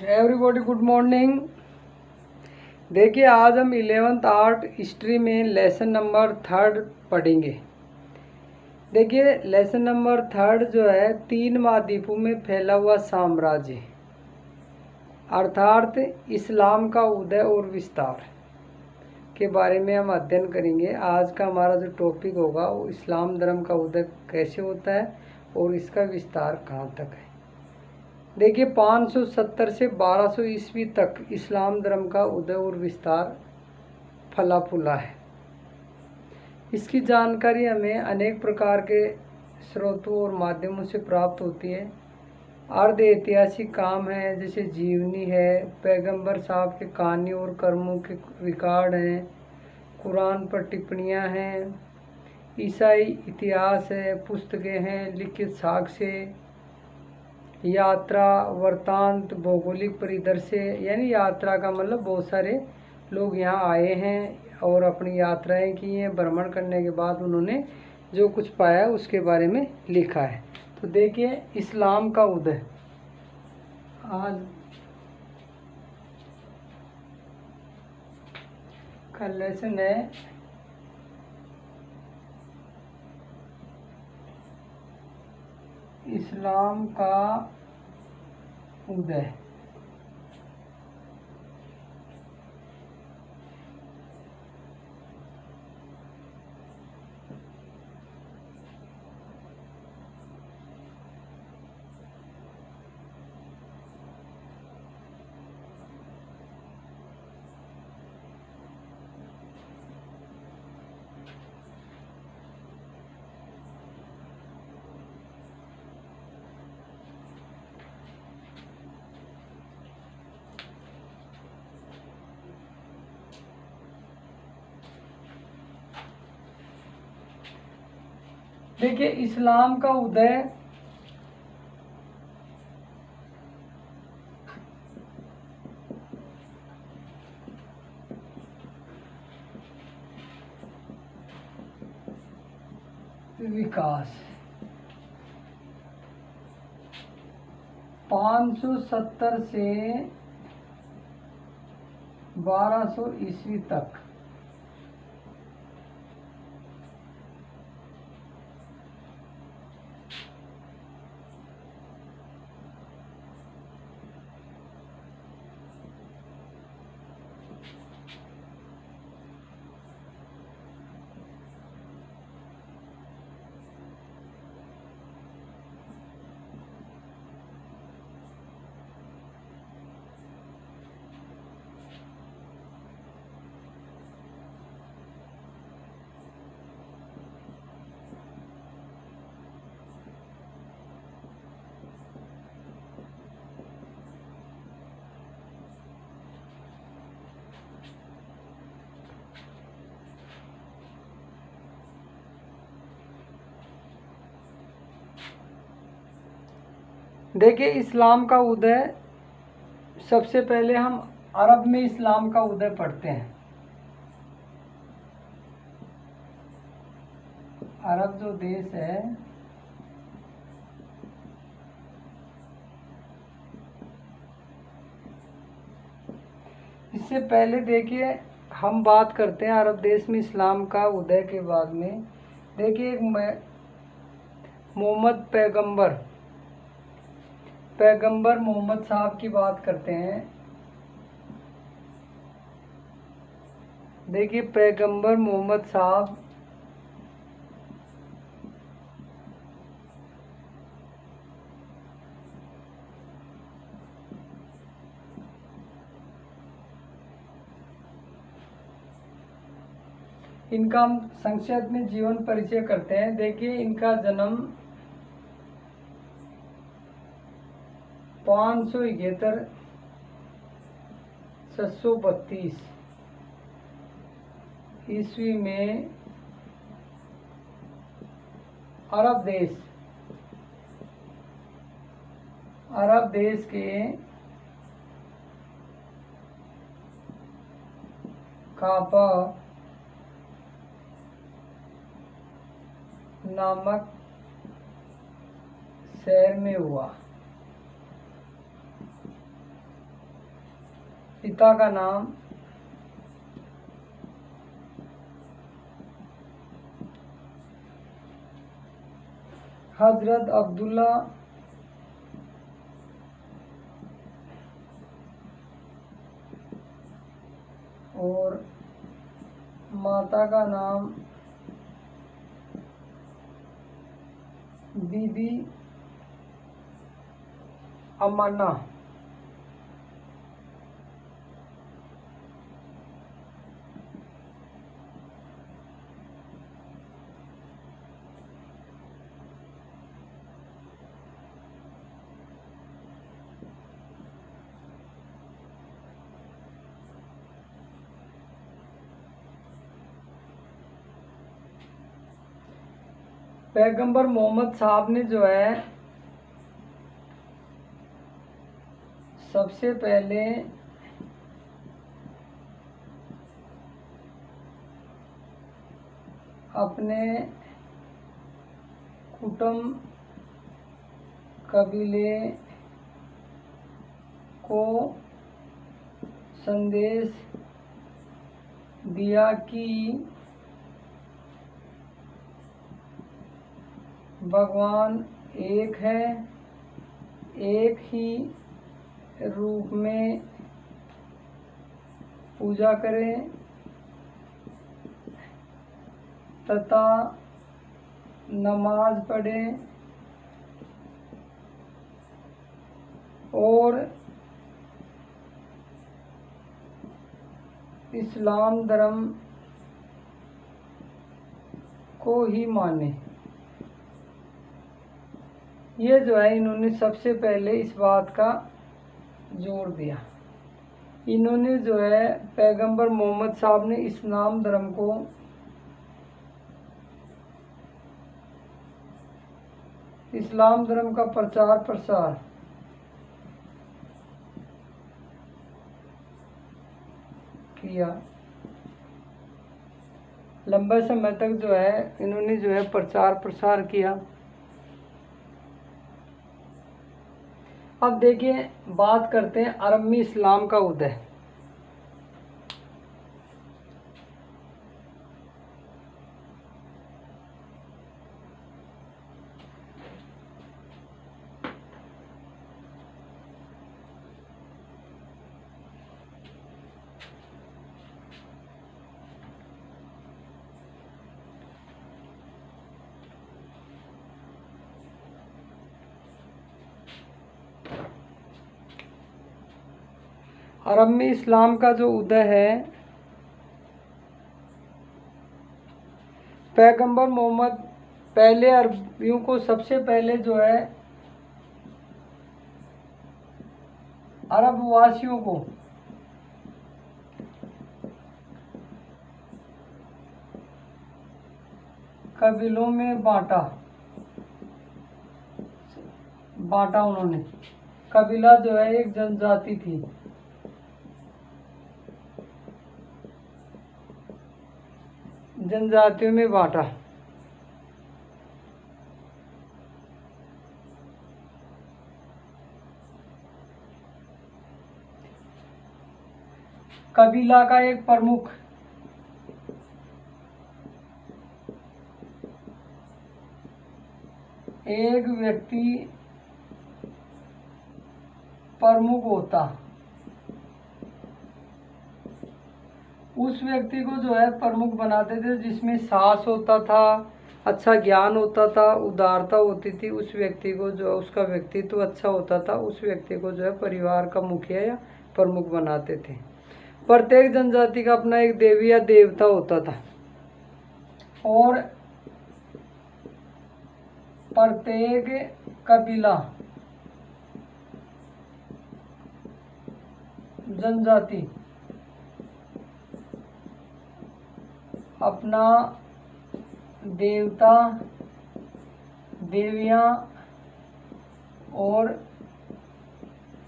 Everybody good morning. देखिए आज हम 11th आर्ट हिस्ट्री में लेसन नंबर 3 पढ़ेंगे। देखिए लेसन नंबर 3 जो है 3 महाद्वीपों में फैला हुआ साम्राज्य अर्थात इस्लाम का उदय और विस्तार के बारे में हम अध्ययन करेंगे। आज का हमारा जो टॉपिक होगा वो इस्लाम धर्म का उदय कैसे होता है और इसका विस्तार कहाँ तक है। देखिए 570 से 1200 ईस्वी तक इस्लाम धर्म का उदय और विस्तार फला फूला है। इसकी जानकारी हमें अनेक प्रकार के स्रोतों और माध्यमों से प्राप्त होती है। अर्ध ऐतिहासिक काम है, जैसे जीवनी है, पैगंबर साहब के कहानी और कर्मों के रिकॉर्ड हैं, कुरान पर टिप्पणियां हैं, ईसाई इतिहास है, पुस्तकें हैं, लिखित साक्ष्य, यात्रा वृत्तांत, भौगोलिक परिदृश्य। यानी यात्रा का मतलब बहुत सारे लोग यहाँ आए हैं और अपनी यात्राएं की हैं। भ्रमण करने के बाद उन्होंने जो कुछ पाया उसके बारे में लिखा है। तो देखिए इस्लाम का उदय आज का लेसन है इस्लाम का उदय। देखिए इस्लाम का उदय विकास 570 से 1200 ईस्वी तक देखिए इस्लाम का उदय सबसे पहले हम अरब में इस्लाम का उदय पढ़ते हैं। अरब जो देश है इससे पहले देखिए हम बात करते हैं अरब देश में इस्लाम का उदय के बाद में। देखिए मोहम्मद पैगंबर मोहम्मद साहब की बात करते हैं। देखिए पैगंबर मोहम्मद साहब इनका हम संक्षेप में जीवन परिचय करते हैं। देखिए इनका जन्म 571 732 ईस्वी में अरब देश के काबा नामक शहर में हुआ। पिता का नाम हजरत अब्दुल्ला और माता का नाम बीबी अमाना। पैगंबर मोहम्मद साहब ने जो है सबसे पहले अपने कुटुंब कबीले को संदेश दिया कि भगवान एक है, एक ही रूप में पूजा करें तथा नमाज पढ़ें और इस्लाम धर्म को ही माने। ये जो है इन्होंने सबसे पहले इस बात का जोर दिया। इन्होंने जो है पैगंबर मोहम्मद साहब ने इस्लाम धर्म को इस्लाम धर्म का प्रचार प्रसार किया। लंबे समय तक जो है इन्होंने जो है प्रचार प्रसार किया। अब देखिए बात करते हैं अरब में इस्लाम का उदय। अरब में इस्लाम का जो उदय है पैगंबर मोहम्मद पहले अरबियों को सबसे पहले जो है अरब वासियों को कबीलों में बांटा उन्होंने। कबीला जो है एक जनजाति थी। जनजातियों में बांटा। कबीला का एक प्रमुख एक व्यक्ति प्रमुख होता। उस व्यक्ति को जो है प्रमुख बनाते थे जिसमें साहस होता था, अच्छा ज्ञान होता था, उदारता होती थी। उस व्यक्ति को जो उसका व्यक्तित्व अच्छा होता था उस व्यक्ति को जो है परिवार का मुखिया या प्रमुख बनाते थे। प्रत्येक जनजाति का अपना एक देवी या देवता होता था और प्रत्येक कबीला जनजाति अपना देवता देवियाँ और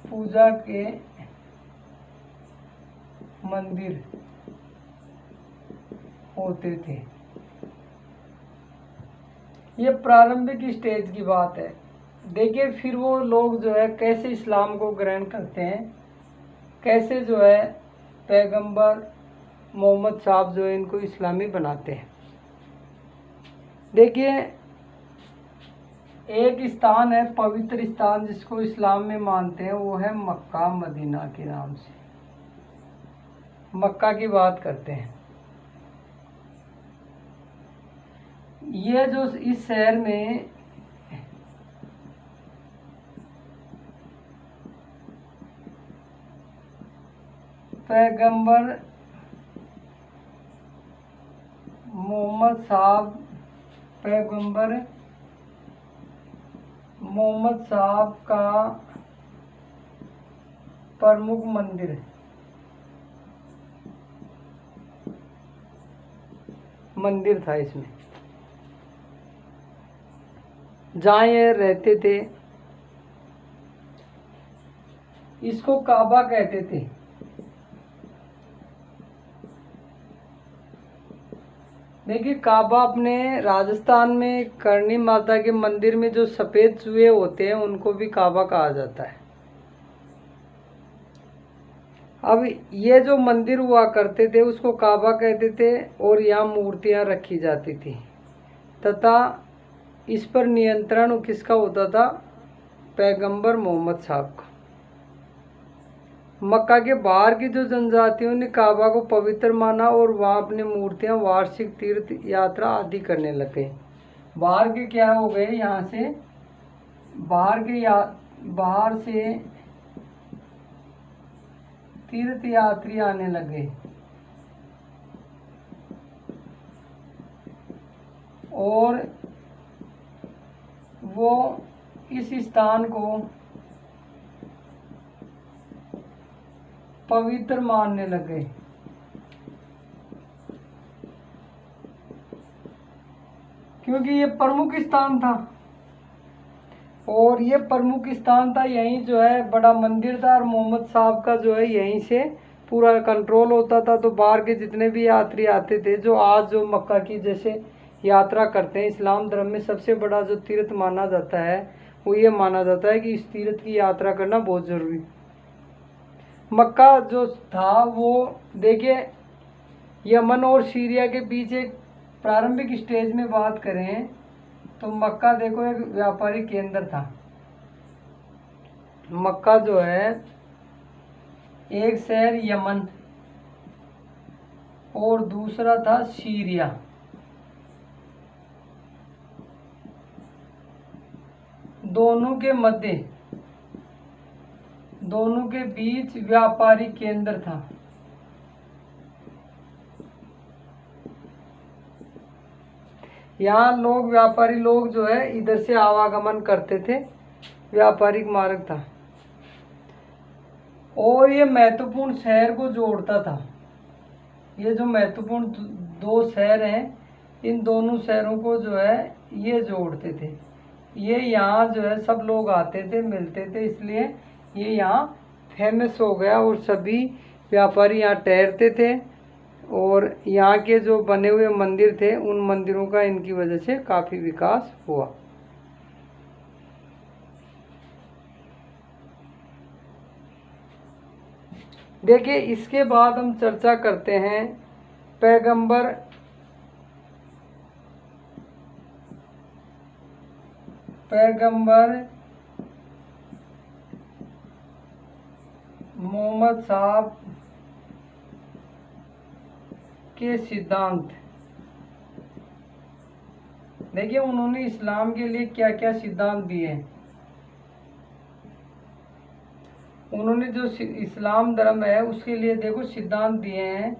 पूजा के मंदिर होते थे। ये प्रारंभिक स्टेज की बात है। देखिए फिर वो लोग जो है कैसे इस्लाम को ग्रहण करते हैं। कैसे जो है पैगंबर मोहम्मद साहब जो है इनको इस्लामी बनाते हैं। देखिए, एक स्थान है, पवित्र स्थान जिसको इस्लाम में मानते हैं, वो है मक्का मदीना के नाम से। मक्का की बात करते हैं। ये जो इस शहर में पैगंबर मोहम्मद साहब का प्रमुख मंदिर था इसमें, जहाँ ये रहते थे। इसको काबा कहते थे। देखिए, काबा अपने राजस्थान में करणी माता के मंदिर में जो सफ़ेद चूहे होते हैं उनको भी काबा कहा जाता है। अब ये जो मंदिर हुआ करते थे उसको काबा कहते थे और यहाँ मूर्तियाँ रखी जाती थी, तथा इस पर नियंत्रण किसका होता था? पैगंबर मोहम्मद साहब का। मक्का के बाहर की जो जनजातियों ने काबा को पवित्र माना और वहाँ अपनी मूर्तियाँ, वार्षिक तीर्थ यात्रा आदि करने लगे। बाहर के क्या हो गए, यहाँ से बाहर से तीर्थ यात्री आने लगे और वो इस स्थान को पवित्र मानने लगे। क्योंकि ये प्रमुख स्थान था, और ये प्रमुख स्थान था, यहीं जो है बड़ा मंदिर था, और मोहम्मद साहब का जो है यहीं से पूरा कंट्रोल होता था। तो बाहर के जितने भी यात्री आते थे, जो आज जो मक्का की जैसे यात्रा करते हैं, इस्लाम धर्म में सबसे बड़ा जो तीर्थ माना जाता है वो ये माना जाता है कि इस तीर्थ की यात्रा करना बहुत ज़रूरी। मक्का जो था वो देखिए यमन और सीरिया के बीच एक प्रारंभिक स्टेज में बात करें तो मक्का देखो एक व्यापारिक केंद्र था। मक्का जो है एक शहर यमन और दूसरा था सीरिया, दोनों के बीच व्यापारिक केंद्र था। यहाँ व्यापारी लोग जो है इधर से आवागमन करते थे, व्यापारिक मार्ग था, और ये महत्वपूर्ण शहर को जोड़ता था। ये जो महत्वपूर्ण दो शहर हैं, इन दोनों शहरों को जो है ये जोड़ते थे। ये यहाँ जो है सब लोग आते थे, मिलते थे, इसलिए ये यहाँ फेमस हो गया और सभी व्यापारी यहाँ ठहरते थे। और यहाँ के जो बने हुए मंदिर थे, उन मंदिरों का इनकी वजह से काफ़ी विकास हुआ। देखिए, इसके बाद हम चर्चा करते हैं पैगंबर मोहम्मद साहब के सिद्धांत। देखिए, उन्होंने इस्लाम के लिए क्या क्या सिद्धांत दिए हैं। उन्होंने जो इस्लाम धर्म है उसके लिए देखो सिद्धांत दिए हैं।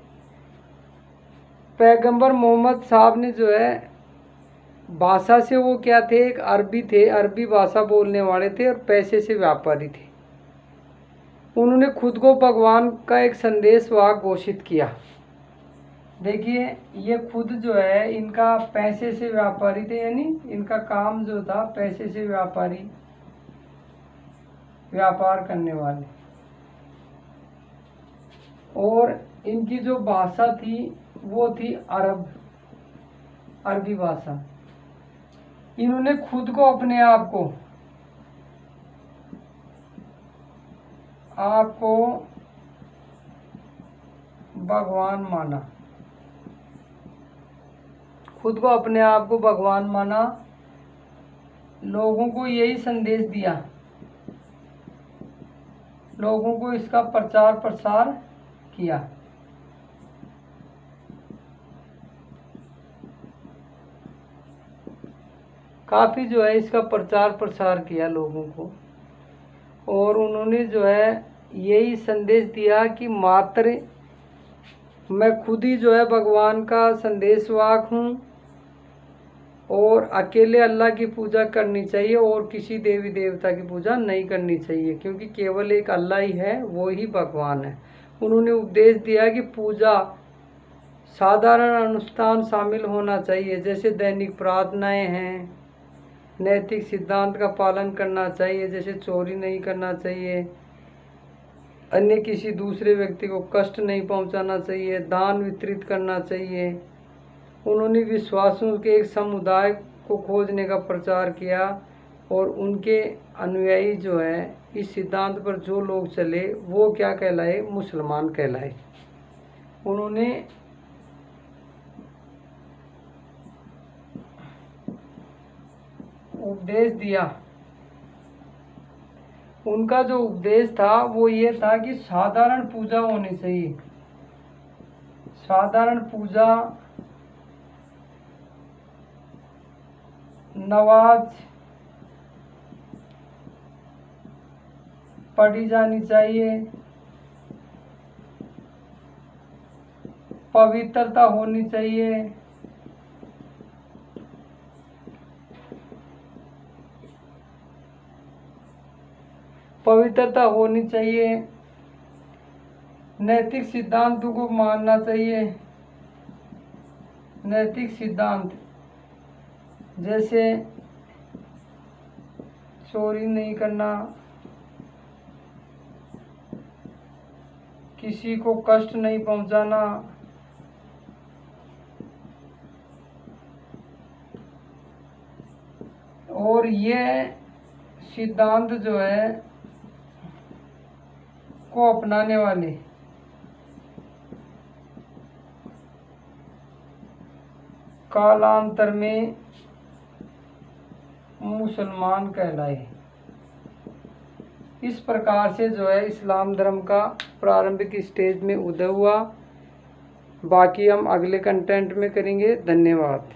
पैगंबर मोहम्मद साहब ने जो है भाषा से वो क्या थे, एक अरबी थे, अरबी भाषा बोलने वाले थे और पैसे से व्यापारी थे। उन्होंने खुद को भगवान का एक संदेशवाहक घोषित किया। देखिए, ये खुद जो है इनका पैसे से व्यापारी थे, यानी इनका काम जो था पैसे से व्यापार करने वाले। और इनकी जो भाषा थी वो थी अरबी भाषा। इन्होंने खुद को अपने आप को भगवान माना, खुद को अपने आप को भगवान माना, लोगों को यही संदेश दिया, लोगों को इसका प्रचार प्रसार किया। काफ़ी जो है इसका प्रचार प्रसार किया लोगों को, और उन्होंने जो है यही संदेश दिया कि मात्र मैं खुद ही जो है भगवान का संदेशवाहक हूँ, और अकेले अल्लाह की पूजा करनी चाहिए और किसी देवी देवता की पूजा नहीं करनी चाहिए, क्योंकि केवल एक अल्लाह ही है, वो ही भगवान है। उन्होंने उपदेश दिया कि पूजा साधारण अनुष्ठान शामिल होना चाहिए, जैसे दैनिक प्रार्थनाएं हैं, नैतिक सिद्धांत का पालन करना चाहिए, जैसे चोरी नहीं करना चाहिए, अन्य किसी दूसरे व्यक्ति को कष्ट नहीं पहुंचाना चाहिए, दान वितरित करना चाहिए। उन्होंने विश्वासों के एक समुदाय को खोजने का प्रचार किया, और उनके अनुयायी जो है इस सिद्धांत पर जो लोग चले वो क्या कहलाए, मुसलमान कहलाए। उन्होंने उपदेश दिया, उनका जो उपदेश था वो ये था कि साधारण पूजा होनी चाहिए, साधारण पूजा, नमाज पढ़ी जानी चाहिए, पवित्रता होनी चाहिए, पवित्रता होनी चाहिए, नैतिक सिद्धांतों को मानना चाहिए। नैतिक सिद्धांत जैसे चोरी नहीं करना, किसी को कष्ट नहीं पहुंचाना, और ये सिद्धांत जो है को अपनाने वाले कालांतर में मुसलमान कहलाए। इस प्रकार से जो है इस्लाम धर्म का प्रारंभिक स्टेज में उदय हुआ। बाकी हम अगले कंटेंट में करेंगे। धन्यवाद।